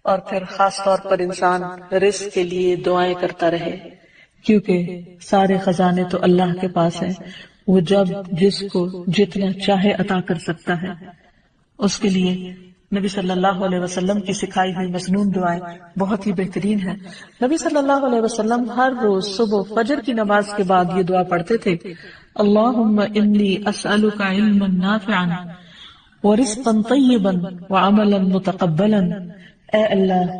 اور پھر خاص طور پر انسان رزق کے لیے دعائیں کرتا رہے، کیونکہ سارے خزانے تو اللہ کے پاس ہیں، وہ جب جس کو جتنا چاہے عطا کر سکتا ہے۔ اس کے لیے نبی صلی اللہ علیہ وسلم کی سکھائی ہوئی مسنون دعائیں بہت ہی بہترین ہیں۔ نبی صلی اللہ علیہ وسلم ہر روز صبح فجر کی نماز کے بعد یہ دعا پڑھتے تھے، اللہم انی اسألک علما نافعا ورزقا طیبا وعملا متقبلا۔ اے اللہ،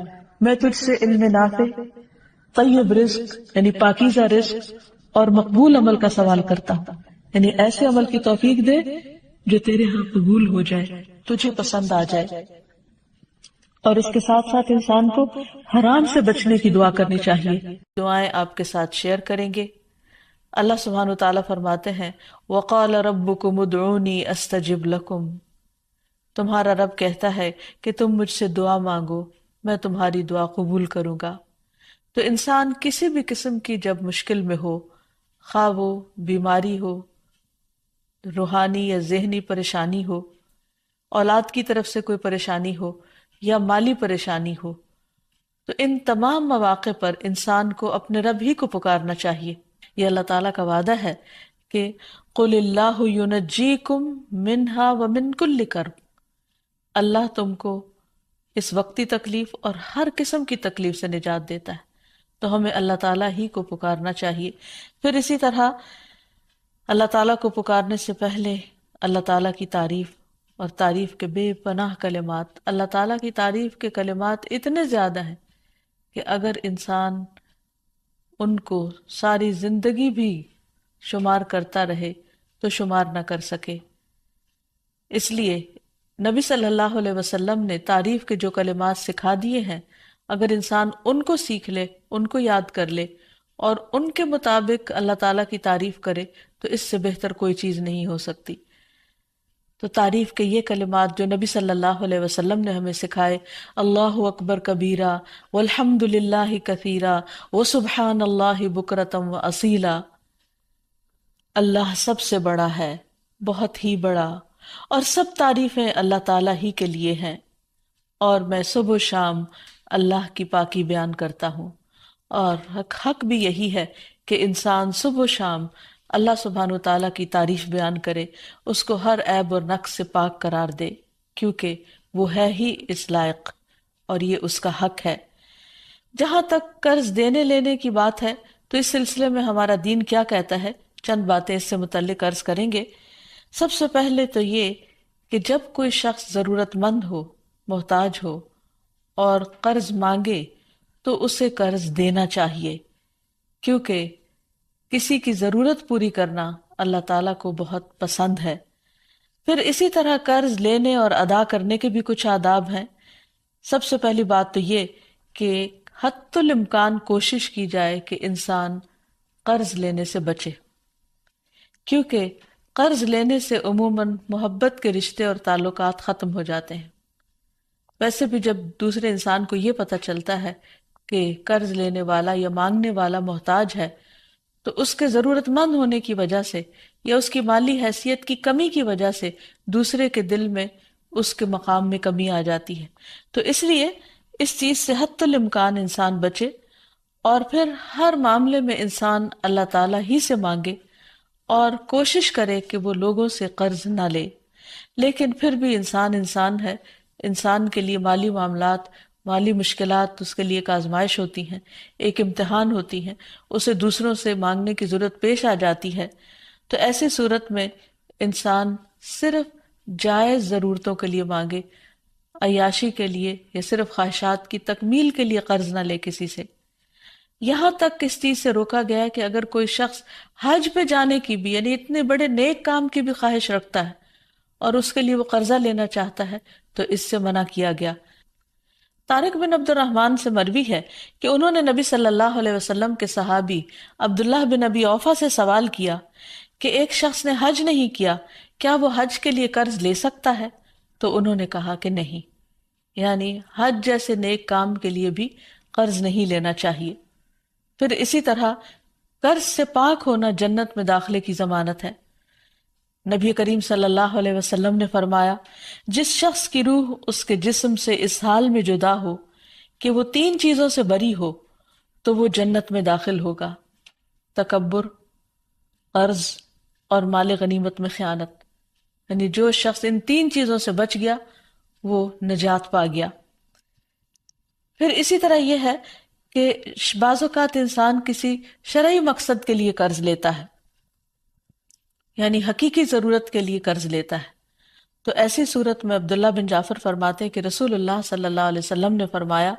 میں تجھ سے علم نافع، طیب رزق یعنی پاکیزہ رزق اور مقبول عمل کا سوال کرتا ہوں، یعنی ایسے عمل کی توفیق دے جو تیرے ہاں قبول ہو جائے، تجھے پسند آ جائے۔ اور اس کے ساتھ ساتھ انسان کو حرام سے بچنے کی دعا کرنی چاہیے۔ دعائیں آپ کے ساتھ شیئر کریں گے۔ اللہ سبحانہ وتعالیٰ فرماتے ہیں وَقَالَ رَبُّكُمُ ادْعُونِي أَسْتَجِبْ لَكُمْ، تمہارا رب کہتا ہے کہ تم مجھ سے دعا مانگو، میں تمہاری دعا قبول کروں گا۔ تو انسان کسی بھی قسم کی جب مشکل میں ہو، خواہ وہ بیماری ہو، روحانی یا ذہنی پریشانی ہو، اولاد کی طرف سے کوئی پریشانی ہو یا مالی پریشانی ہو، تو ان تمام مواقع پر انسان کو اپنے رب ہی کو پکارنا چاہیے۔ یہ اللہ تعالیٰ کا وعدہ ہے کہ قُلِ اللَّهُ يُنَجِّيكُم مِّنْهَا وَمِن كُلِّ كَرْبٍ، اللہ تم کو اس وقتی تکلیف اور ہر قسم کی تکلیف سے نجات دیتا ہے، تو ہمیں اللہ تعالیٰ ہی کو پکارنا چاہیے۔ پھر اسی طرح اللہ تعالیٰ کو پکارنے سے پہلے اللہ تعالیٰ کی تعریف اور تعریف کے بے پناہ کلمات، اللہ تعالیٰ کی تعریف کے کلمات اتنے زیادہ ہیں کہ اگر انسان ان کو ساری زندگی بھی شمار کرتا رہے تو شمار نہ کر سکے۔ اس لیے نبی صلی اللہ علیہ وسلم نے تعریف کے جو کلمات سکھا دیے ہیں، اگر انسان ان کو سیکھ لے، ان کو یاد کر لے اور ان کے مطابق اللہ تعالیٰ کی تعریف کرے تو اس سے بہتر کوئی چیز نہیں ہو سکتی۔ تو تعریف کے یہ کلمات جو نبی صلی اللہ علیہ وسلم نے ہمیں سکھائے، اللہ اکبر کبیرہ والحمد للہ کثیرہ وسبحان اللہ بکرۃ واصیلا، اللہ سب سے بڑا ہے، بہت ہی بڑا، اور سب تعریفیں اللہ تعالیٰ ہی کے لیے ہیں، اور میں صبح و شام اللہ کی پاکی بیان کرتا ہوں۔ اور حق بھی یہی ہے کہ انسان صبح و شام اللہ سبحانہ وتعالیٰ کی تعریف بیان کرے، اس کو ہر عیب اور نقص سے پاک قرار دے، کیونکہ وہ ہے ہی اس لائق اور یہ اس کا حق ہے۔ جہاں تک قرض دینے لینے کی بات ہے تو اس سلسلے میں ہمارا دین کیا کہتا ہے، چند باتیں اس سے متعلق عرض کریں گے۔ سب سے پہلے تو یہ کہ جب کوئی شخص ضرورت مند ہو، محتاج ہو اور قرض مانگے تو اسے قرض دینا چاہیے، کیونکہ کسی کی ضرورت پوری کرنا اللہ تعالیٰ کو بہت پسند ہے۔ پھر اسی طرح قرض لینے اور ادا کرنے کے بھی کچھ آداب ہیں۔ سب سے پہلی بات تو یہ کہ حتی الامکان کوشش کی جائے کہ انسان قرض لینے سے بچے، کیونکہ قرض لینے سے عموماً محبت کے رشتے اور تعلقات ختم ہو جاتے ہیں۔ ویسے بھی جب دوسرے انسان کو یہ پتہ چلتا ہے کہ قرض لینے والا یا مانگنے والا محتاج ہے، تو اس کے ضرورت مند ہونے کی وجہ سے یا اس کی مالی حیثیت کی کمی کی وجہ سے دوسرے کے دل میں اس کے مقام میں کمی آ جاتی ہے۔ تو اس لیے اس چیز سے حتی الامکان انسان بچے، اور پھر ہر معاملے میں انسان اللہ تعالیٰ ہی سے مانگے اور کوشش کرے کہ وہ لوگوں سے قرض نہ لے۔ لیکن پھر بھی انسان ہے، انسان کے لیے مالی معاملات، مالی مشکلات اس کے لیے ایک آزمائش ہوتی ہیں، ایک امتحان ہوتی ہیں، اسے دوسروں سے مانگنے کی ضرورت پیش آ جاتی ہے۔ تو ایسی صورت میں انسان صرف جائز ضرورتوں کے لیے مانگے، عیاشی کے لیے یا صرف خواہشات کی تکمیل کے لیے قرض نہ لے کسی سے۔ یہاں تک اس چیز سے روکا گیا ہے کہ اگر کوئی شخص حج پہ جانے کی بھی، یعنی اتنے بڑے نیک کام کی بھی خواہش رکھتا ہے اور اس کے لیے وہ قرضہ لینا چاہتا ہے تو اس سے منع کیا گیا۔ طارق بن عبد الرحمن سے مروی ہے کہ انہوں نے نبی صلی اللہ علیہ وسلم کے صحابی عبداللہ بن ابی اوفا سے سوال کیا کہ ایک شخص نے حج نہیں کیا، کیا وہ حج کے لیے قرض لے سکتا ہے؟ تو انہوں نے کہا کہ نہیں، یعنی حج جیسے نیک کام کے لیے بھی قرض نہیں لینا چاہیے۔ پھر اسی طرح قرض سے پاک ہونا جنت میں داخلے کی ضمانت ہے۔ نبی کریم صلی اللہ علیہ وسلم نے فرمایا، جس شخص کی روح اس کے جسم سے اس حال میں جدا ہو کہ وہ 3 چیزوں سے بری ہو تو وہ جنت میں داخل ہوگا: تکبر، قرض اور مال غنیمت میں خیانت. یعنی جو شخص ان 3 چیزوں سے بچ گیا وہ نجات پا گیا. پھر اسی طرح یہ ہے کہ بعض اوقات انسان کسی شرعی مقصد کے لیے قرض لیتا ہے، یعنی حقیقی ضرورت کے لیے قرض لیتا ہے. تو ایسی صورت میں عبداللہ بن جعفر فرماتے ہیں کہ رسول اللہ صلی اللہ علیہ وسلم نے فرمایا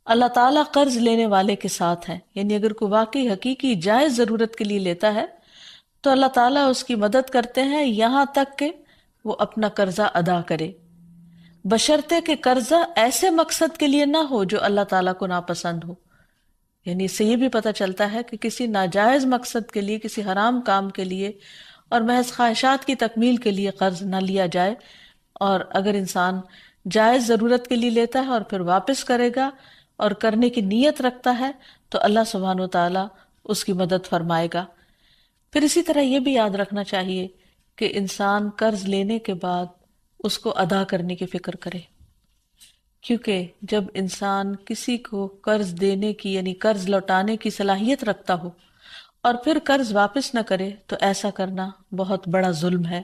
اللہ تعالیٰ قرض لینے والے کے ساتھ ہے. یعنی اگر کوئی واقعی حقیقی جائز ضرورت کے لیے لیتا ہے تو اللہ تعالیٰ اس کی مدد کرتے ہیں یہاں تک کہ وہ اپنا قرضہ ادا کرے، بشرطے کہ قرضہ ایسے مقصد کے لیے نہ ہو جو اللہ تعالیٰ کو ناپسند ہو. یعنی اس سے یہ بھی پتہ چلتا ہے کہ کسی ناجائز مقصد کے لیے، کسی حرام کام کے لیے اور محض خواہشات کی تکمیل کے لیے قرض نہ لیا جائے. اور اگر انسان جائز ضرورت کے لیے لیتا ہے اور پھر واپس کرے گا اور کرنے کی نیت رکھتا ہے تو اللہ سبحانہ و تعالیٰ اس کی مدد فرمائے گا. پھر اسی طرح یہ بھی یاد رکھنا چاہیے کہ انسان قرض لینے کے بعد اس کو ادا کرنے کی فکر کرے، کیونکہ جب انسان کسی کو قرض دینے کی یعنی قرض لوٹانے کی صلاحیت رکھتا ہو اور پھر قرض واپس نہ کرے تو ایسا کرنا بہت بڑا ظلم ہے.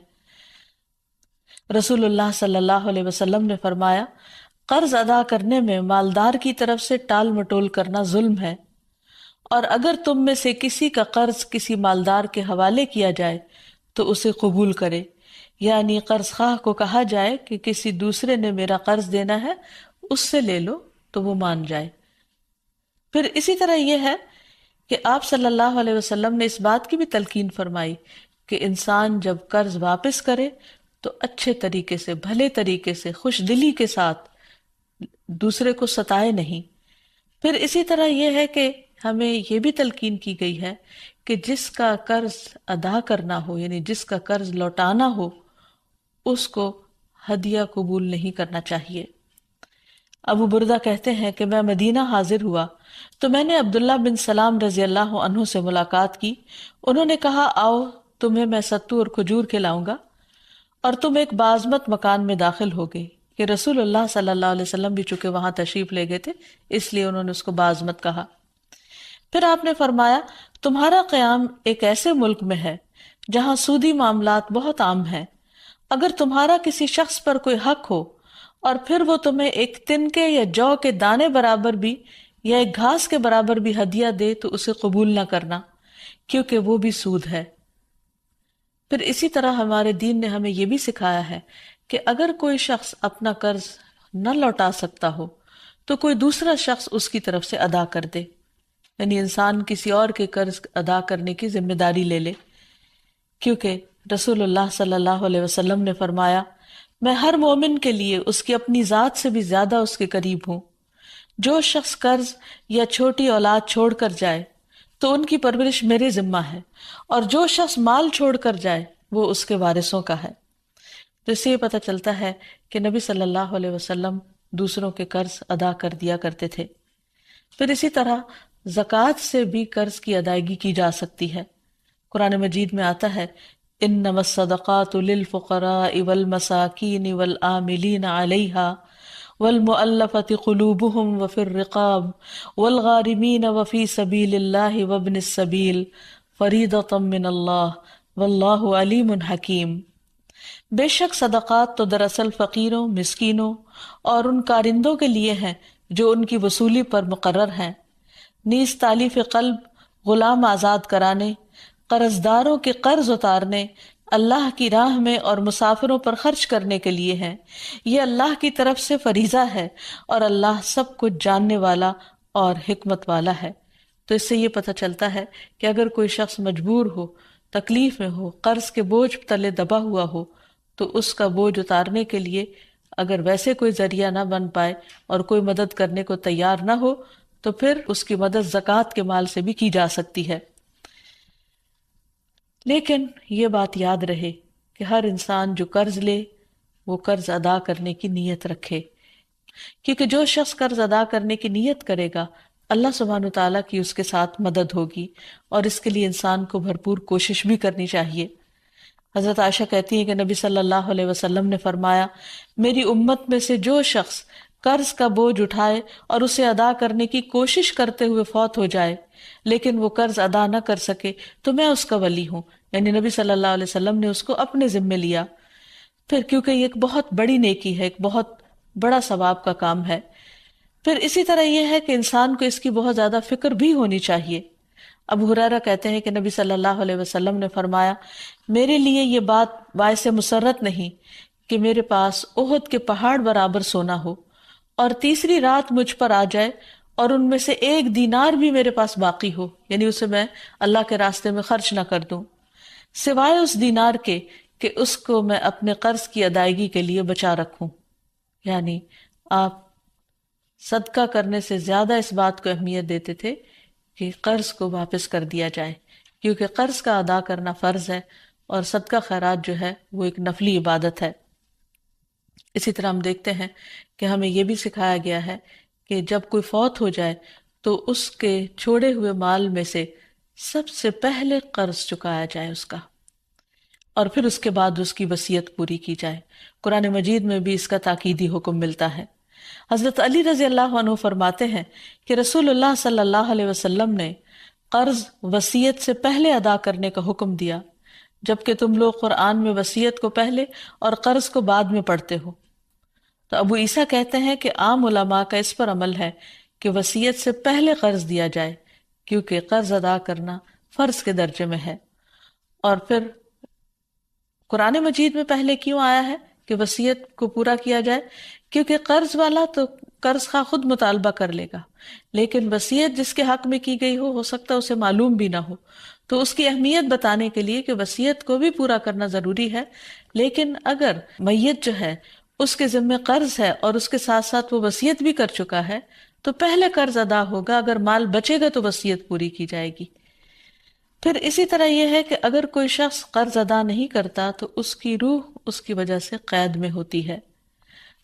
رسول اللہ صلی اللہ علیہ وسلم نے فرمایا قرض ادا کرنے میں مالدار کی طرف سے ٹال مٹول کرنا ظلم ہے، اور اگر تم میں سے کسی کا قرض کسی مالدار کے حوالے کیا جائے تو اسے قبول کرے. یعنی قرض خواہ کو کہا جائے کہ کسی دوسرے نے میرا قرض دینا ہے، اس سے لے لو، تو وہ مان جائے. پھر اسی طرح یہ ہے کہ آپ صلی اللہ علیہ وسلم نے اس بات کی بھی تلقین فرمائی کہ انسان جب قرض واپس کرے تو اچھے طریقے سے، بھلے طریقے سے، خوش دلی کے ساتھ دوسرے کو ستائے نہیں. پھر اسی طرح یہ ہے کہ ہمیں یہ بھی تلقین کی گئی ہے کہ جس کا قرض ادا کرنا ہو یعنی جس کا قرض لوٹانا ہو اس کو ہدیہ قبول نہیں کرنا چاہیے. ابو بردہ کہتے ہیں کہ میں مدینہ حاضر ہوا تو میں نے عبداللہ بن سلام رضی اللہ عنہ سے ملاقات کی. انہوں نے کہا آؤ تمہیں میں ستو اور کھجور کھلاؤں گا، اور تم ایک بازمت مکان میں داخل ہو گئے. کہ رسول اللہ صلی اللہ علیہ وسلم بھی چونکہ وہاں تشریف لے گئے تھے اس لیے انہوں نے اس کو بازمت کہا. پھر آپ نے فرمایا تمہارا قیام ایک ایسے ملک میں ہے جہاں سودی معاملات بہت عام ہیں. اگر تمہارا کسی شخص پر کوئی حق ہو اور پھر وہ تمہیں ایک تنکے یا جو کے دانے برابر بھی یا ایک گھاس کے برابر بھی ہدیہ دے تو اسے قبول نہ کرنا، کیونکہ وہ بھی سود ہے. پھر اسی طرح ہمارے دین نے ہمیں یہ بھی سکھایا ہے کہ اگر کوئی شخص اپنا قرض نہ لوٹا سکتا ہو تو کوئی دوسرا شخص اس کی طرف سے ادا کر دے. یعنی انسان کسی اور کے قرض ادا کرنے کی ذمہ داری لے لے، کیونکہ رسول اللہ صلی اللہ علیہ وسلم نے فرمایا میں ہر مومن کے لیے اس کی اپنی ذات سے بھی زیادہ اس کے قریب ہوں. جو شخص قرض یا چھوٹی اولاد چھوڑ کر جائے تو ان کی پرورش میرے ذمہ ہے، اور جو شخص مال چھوڑ کر جائے وہ اس کے وارثوں کا ہے. تو اس سے یہ پتہ چلتا ہے کہ نبی صلی اللہ علیہ وسلم دوسروں کے قرض ادا کر دیا کرتے تھے. پھر اسی طرح زکوٰۃ سے بھی قرض کی ادائیگی کی جا سکتی ہے. قرآن مجید میں آتا ہے انما الصدقات للفقراء والمساکین والعاملین علیہا والمؤلفۃ قلوبہم وفی الرقاب والغارمین وفی سبیل اللہ وابن السبیل فریضۃ من اللہ واللہ علیم حکیم. بے شک صدقات تو دراصل فقیروں، مسکینوں اور ان کارندوں کے لیے ہیں جو ان کی وصولی پر مقرر ہیں، نیز تالیف قلب، غلام آزاد کرانے، قرضداروں کے قرض اتارنے، اللہ کی راہ میں اور مسافروں پر خرچ کرنے کے لیے ہیں. یہ اللہ کی طرف سے فریضہ ہے اور اللہ سب کچھ جاننے والا اور حکمت والا ہے. تو اس سے یہ پتہ چلتا ہے کہ اگر کوئی شخص مجبور ہو، تکلیف میں ہو، قرض کے بوجھ تلے دبا ہوا ہو تو اس کا بوجھ اتارنے کے لیے اگر ویسے کوئی ذریعہ نہ بن پائے اور کوئی مدد کرنے کو تیار نہ ہو تو پھر اس کی مدد زکوٰۃ کے مال سے بھی کی جا سکتی ہے. لیکن یہ بات یاد رہے کہ ہر انسان جو قرض لے وہ قرض ادا کرنے کی نیت رکھے، کیونکہ جو شخص قرض ادا کرنے کی نیت کرے گا اللہ سبحانہ تعالیٰ کی اس کے ساتھ مدد ہوگی، اور اس کے لیے انسان کو بھرپور کوشش بھی کرنی چاہیے. حضرت عائشہ کہتی ہیں کہ نبی صلی اللہ علیہ وسلم نے فرمایا میری امت میں سے جو شخص قرض کا بوجھ اٹھائے اور اسے ادا کرنے کی کوشش کرتے ہوئے فوت ہو جائے لیکن وہ قرض ادا نہ کر سکے تو میں اس کا ولی ہوں، یعنی نبی صلی اللہ علیہ وسلم نے اس کو اپنے ذمے لیا۔ پھر کیونکہ یہ ایک بہت بڑی نیکی ہے، ایک بہت بڑا ثواب کا کام ہے، پھر اسی طرح یہ ہے کہ انسان کو اس کی بہت زیادہ فکر بھی ہونی چاہیے۔ ابو ہریرہ کہتے ہیں کہ نبی صلی اللہ علیہ وسلم نے فرمایا، میرے لیے یہ بات باعث مسرت نہیں کہ میرے پاس احد کے پہاڑ برابر سونا ہو اور تیسری رات مجھ پر آ جائے اور ان میں سے 1 دینار بھی میرے پاس باقی ہو، یعنی اسے میں اللہ کے راستے میں خرچ نہ کر دوں، سوائے اس دینار کے کہ اس کو میں اپنے قرض کی ادائیگی کے لیے بچا رکھوں۔ یعنی آپ صدقہ کرنے سے زیادہ اس بات کو اہمیت دیتے تھے کہ قرض کو واپس کر دیا جائے، کیونکہ قرض کا ادا کرنا فرض ہے اور صدقہ خیرات جو ہے وہ ایک نفلی عبادت ہے۔ اسی طرح ہم دیکھتے ہیں کہ ہمیں یہ بھی سکھایا گیا ہے کہ جب کوئی فوت ہو جائے تو اس کے چھوڑے ہوئے مال میں سے سب سے پہلے قرض چکایا جائے اس کا، اور پھر اس کے بعد اس کی وصیت پوری کی جائے۔ قرآن مجید میں بھی اس کا تاکیدی حکم ملتا ہے۔ حضرت علی رضی اللہ عنہ فرماتے ہیں کہ رسول اللہ صلی اللہ علیہ وسلم نے قرض وصیت سے پہلے ادا کرنے کا حکم دیا، جبکہ تم لوگ قرآن میں وصیت کو پہلے اور قرض کو بعد میں پڑھتے ہو۔ تو ابو عیسیٰ کہتے ہیں کہ عام علماء کا اس پر عمل ہے کہ وصیت سے پہلے قرض دیا جائے، کیونکہ قرض ادا کرنا فرض کے درجے میں ہے۔ اور پھر قرآن مجید میں پہلے کیوں آیا ہے کہ وصیت کو پورا کیا جائے؟ کیونکہ قرض والا تو قرض خواہ خود مطالبہ کر لے گا، لیکن وصیت جس کے حق میں کی گئی ہو سکتا ہے اسے معلوم بھی نہ ہو، تو اس کی اہمیت بتانے کے لیے کہ وصیت کو بھی پورا کرنا ضروری ہے، لیکن اگر میت جو ہے اس کے ذمہ قرض ہے اور اس کے ساتھ ساتھ وہ وصیت بھی کر چکا ہے تو پہلے قرض ادا ہوگا، اگر مال بچے گا تو وصیت پوری کی جائے گی۔ پھر اسی طرح یہ ہے کہ اگر کوئی شخص قرض ادا نہیں کرتا تو اس کی روح اس کی وجہ سے قید میں ہوتی ہے۔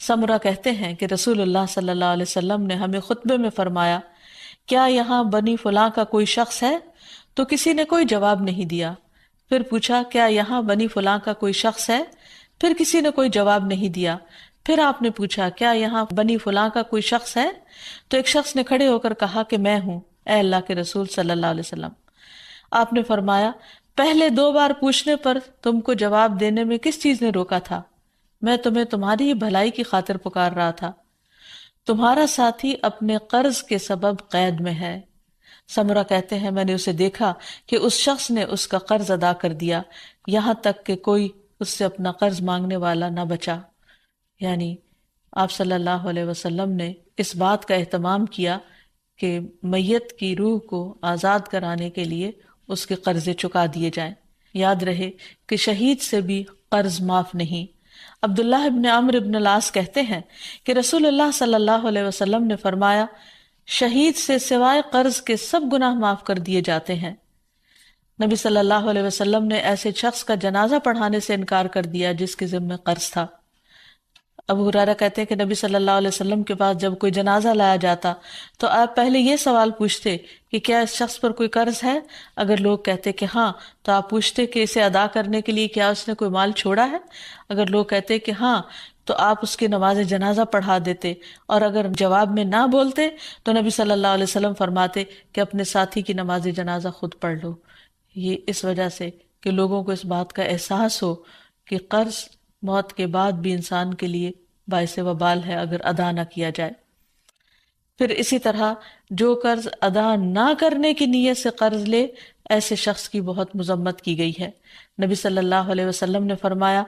سمرہ کہتے ہیں کہ رسول اللہ صلی اللہ علیہ وسلم نے ہمیں خطبے میں فرمایا، کیا یہاں بنی فلاں کا کوئی شخص ہے؟ تو کسی نے کوئی جواب نہیں دیا۔ پھر پوچھا، کیا یہاں بنی فلاں کا کوئی شخص ہے؟ پھر کسی نے کوئی جواب نہیں دیا۔ پھر آپ نے پوچھا، کیا یہاں بنی فلاں کا کوئی شخص ہے؟ تو ایک شخص نے کھڑے ہو کر کہا کہ میں ہوں، اے اللہ کے رسول صلی اللہ علیہ وسلم۔ آپ نے فرمایا، پہلے 2 بار پوچھنے پر تم کو جواب دینے میں کس چیز نے روکا تھا؟ میں تمہیں تمہاری ہی بھلائی کی خاطر پکار رہا تھا۔ تمہارا ساتھی اپنے قرض کے سبب قید میں ہے۔ سمرہ کہتے ہیں، میں نے اسے دیکھا کہ اس شخص نے اس کا قرض ادا کر دیا، یہاں تک کہ کوئی اس سے اپنا قرض مانگنے والا نہ بچا۔ یعنی آپ صلی اللہ علیہ وسلم نے اس بات کا اہتمام کیا کہ میت کی روح کو آزاد کرانے کے لیے اس کے قرضے چکا دیے جائیں۔ یاد رہے کہ شہید سے بھی قرض معاف نہیں۔ عبداللہ ابن عمرو ابن العاص کہتے ہیں کہ رسول اللہ صلی اللہ علیہ وسلم نے فرمایا، شہید سے سوائے قرض کے سب گناہ معاف کر دیے جاتے ہیں۔ نبی صلی اللہ علیہ وسلم نے ایسے شخص کا جنازہ پڑھانے سے انکار کر دیا جس کے ذمہ قرض تھا۔ ابو ہریرہ کہتے ہیں کہ نبی صلی اللہ علیہ وسلم کے پاس جب کوئی جنازہ لایا جاتا تو آپ پہلے یہ سوال پوچھتے کہ کیا اس شخص پر کوئی قرض ہے؟ اگر لوگ کہتے کہ ہاں تو آپ پوچھتے کہ اسے ادا کرنے کے لیے کیا اس نے کوئی مال چھوڑا ہے؟ اگر لوگ کہتے کہ ہاں تو آپ اس کی نماز جنازہ پڑھا دیتے، اور اگر جواب میں نہ بولتے تو نبی صلی اللہ علیہ وسلم فرماتے کہ اپنے ساتھی کی نماز جنازہ خود پڑھ لو۔ یہ اس وجہ سے کہ لوگوں کو اس بات کا احساس ہو کہ قرض موت کے بعد بھی انسان کے لیے باعث وبال ہے اگر ادا نہ کیا جائے۔ پھر اسی طرح جو قرض ادا نہ کرنے کی نیت سے قرض لے، ایسے شخص کی بہت مذمت کی گئی ہے۔ نبی صلی اللہ علیہ وسلم نے فرمایا،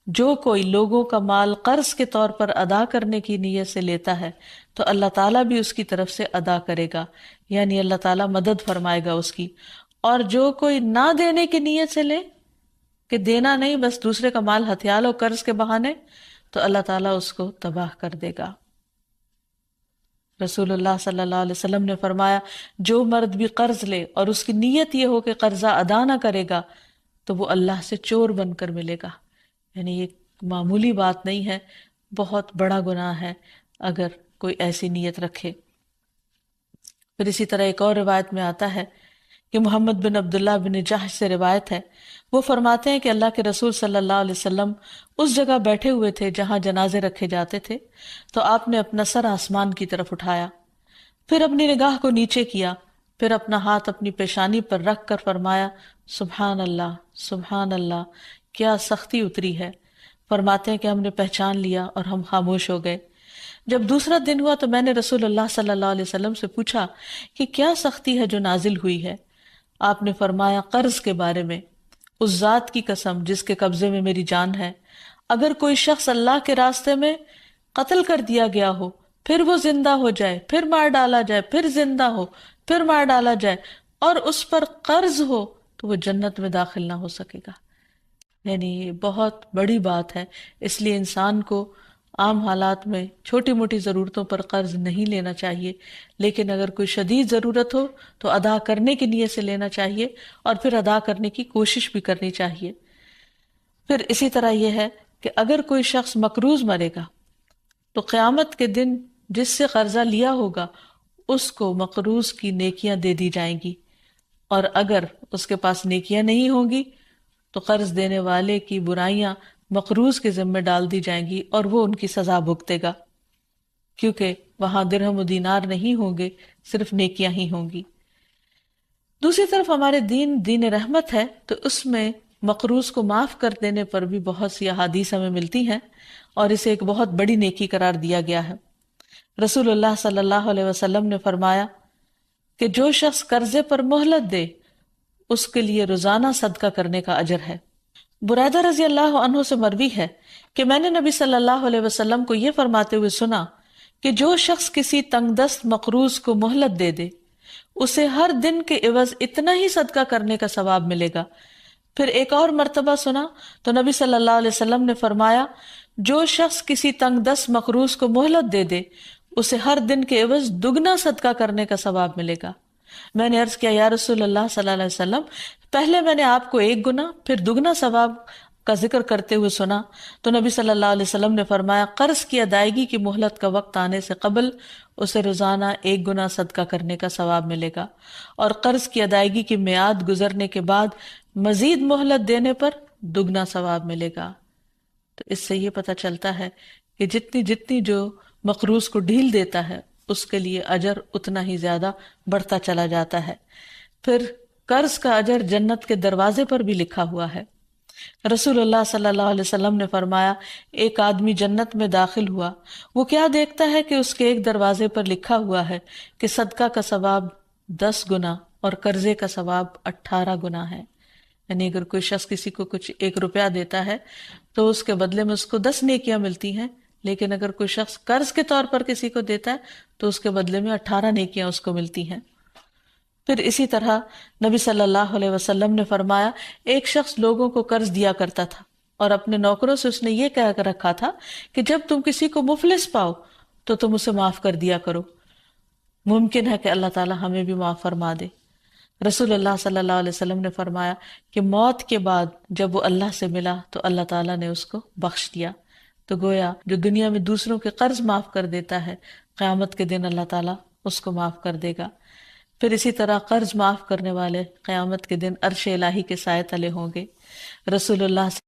جو کوئی لوگوں کا مال قرض کے طور پر ادا کرنے کی نیت سے لیتا ہے تو اللہ تعالیٰ بھی اس کی طرف سے ادا کرے گا، یعنی اللہ تعالیٰ مدد فرمائے گا اس کی۔ اور جو کوئی نہ دینے کی نیت سے لے کہ دینا نہیں، بس دوسرے کا مال ہتھیال ہو قرض کے بہانے، تو اللہ تعالیٰ اس کو تباہ کر دے گا۔ رسول اللہ صلی اللہ علیہ وسلم نے فرمایا، جو مرد بھی قرض لے اور اس کی نیت یہ ہو کہ قرضہ ادا نہ کرے گا تو وہ اللہ سے چور بن کر ملے گا۔ یعنی یہ معمولی بات نہیں ہے، بہت بڑا گناہ ہے اگر کوئی ایسی نیت رکھے۔ پھر اسی طرح ایک اور روایت میں آتا ہے کہ محمد بن عبداللہ بن جحش سے روایت ہے، وہ فرماتے ہیں کہ اللہ کے رسول صلی اللہ علیہ وسلم اس جگہ بیٹھے ہوئے تھے جہاں جنازے رکھے جاتے تھے، تو آپ نے اپنا سر آسمان کی طرف اٹھایا، پھر اپنی نگاہ کو نیچے کیا، پھر اپنا ہاتھ اپنی پیشانی پر رکھ کر فرمایا سبحان اللہ سبحان اللہ، کیا سختی اتری ہے۔ فرماتے ہیں کہ ہم نے پہچان لیا اور ہم خاموش ہو گئے۔ جب دوسرا دن ہوا تو میں نے رسول اللہ صلی اللہ علیہ وسلم سے پوچھا کہ کیا سختی ہے جو نازل ہوئی ہے؟ آپ نے فرمایا قرض کے بارے میں، اس ذات کی قسم جس کے قبضے میں میری جان ہے، اگر کوئی شخص اللہ کے راستے میں قتل کر دیا گیا ہو، پھر وہ زندہ ہو جائے، پھر مار ڈالا جائے، پھر زندہ ہو، پھر مار ڈالا جائے، اور اس پر قرض ہو، تو وہ جنت میں داخل نہ ہو سکے گا۔ یعنی یہ بہت بڑی بات ہے، اس لیے انسان کو عام حالات میں چھوٹی موٹی ضرورتوں پر قرض نہیں لینا چاہیے، لیکن اگر کوئی شدید ضرورت ہو تو ادا کرنے کی نیت سے لینا چاہیے، اور پھر ادا کرنے کی کوشش بھی کرنی چاہیے۔ پھر اسی طرح یہ ہے کہ اگر کوئی شخص مقروض مرے گا تو قیامت کے دن جس سے قرضہ لیا ہوگا اس کو مقروض کی نیکیاں دے دی جائیں گی، اور اگر اس کے پاس نیکیاں نہیں ہوں گی تو قرض دینے والے کی برائیاں مقروض کے ذمہ ڈال دی جائیں گی اور وہ ان کی سزا بھگتے گا، کیونکہ وہاں درہم و دینار نہیں ہوں گے، صرف نیکیاں ہی ہوں گی۔ دوسری طرف ہمارے دین رحمت ہے، تو اس میں مقروض کو معاف کر دینے پر بھی بہت سی احادیث ہمیں ملتی ہیں، اور اسے ایک بہت بڑی نیکی قرار دیا گیا ہے۔ رسول اللہ صلی اللہ علیہ وسلم نے فرمایا کہ جو شخص قرضے پر مہلت دے اس کے لیے روزانہ صدقہ کرنے کا اجر ہے۔ بریدہ رضی اللہ عنہ سے مروی ہے کہ میں نے نبی صلی اللہ علیہ وسلم کو یہ فرماتے ہوئے سنا کہ جو شخص کسی تنگ دست مقروض کو مہلت دے دے اسے ہر دن کے عوض اتنا ہی صدقہ کرنے کا ثواب ملے گا۔ پھر ایک اور مرتبہ سنا تو نبی صلی اللہ علیہ وسلم نے فرمایا جو شخص کسی تنگ دست مقروض کو مہلت دے دے اسے ہر دن کے عوض دگنا صدقہ کرنے کا ثواب ملے گا۔ میں نے عرض کیا یا رسول اللہ صلی اللہ علیہ وسلم، پہلے میں نے آپ کو ایک گنا پھر دگنا ثواب کا ذکر کرتے ہوئے سنا تو نبی صلی اللہ علیہ وسلم نے فرمایا قرض کی ادائیگی کی مہلت کا وقت آنے سے قبل اسے روزانہ ایک گنا صدقہ کرنے کا ثواب ملے گا، اور قرض کی ادائیگی کی میعاد گزرنے کے بعد مزید مہلت دینے پر دگنا ثواب ملے گا۔ تو اس سے یہ پتہ چلتا ہے کہ جتنی جو مقروض کو ڈھیل دیتا ہے اس کے لیے اجر اتنا ہی زیادہ بڑھتا چلا جاتا ہے۔ پھر قرض کا اجر جنت کے دروازے پر بھی لکھا ہوا ہے۔ رسول اللہ صلی اللہ علیہ وسلم نے فرمایا ایک آدمی جنت میں داخل ہوا، وہ کیا دیکھتا ہے کہ اس کے ایک دروازے پر لکھا ہوا ہے کہ صدقہ کا ثواب 10 گنا اور قرضے کا ثواب 18 گنا ہے۔ یعنی اگر کوئی شخص کسی کو کچھ 1 روپیہ دیتا ہے تو اس کے بدلے میں اس کو 10 نیکیاں ملتی ہیں، لیکن اگر کوئی شخص قرض کے طور پر کسی کو دیتا ہے تو اس کے بدلے میں 18 نیکیاں اس کو ملتی ہیں۔ پھر اسی طرح نبی صلی اللہ علیہ وسلم نے فرمایا ایک شخص لوگوں کو قرض دیا کرتا تھا اور اپنے نوکروں سے اس نے یہ کہہ کر رکھا تھا کہ جب تم کسی کو مفلس پاؤ تو تم اسے معاف کر دیا کرو، ممکن ہے کہ اللہ تعالی ہمیں بھی معاف فرما دے۔ رسول اللہ صلی اللہ علیہ وسلم نے فرمایا کہ موت کے بعد جب وہ اللہ سے ملا تو اللہ تعالیٰ نے اس کو بخش دیا۔ تو گویا جو دنیا میں دوسروں کے قرض معاف کر دیتا ہے قیامت کے دن اللہ تعالیٰ اس کو معاف کر دے گا۔ پھر اسی طرح قرض معاف کرنے والے قیامت کے دن عرش الہی کے سائے تلے ہوں گے۔ رسول اللہ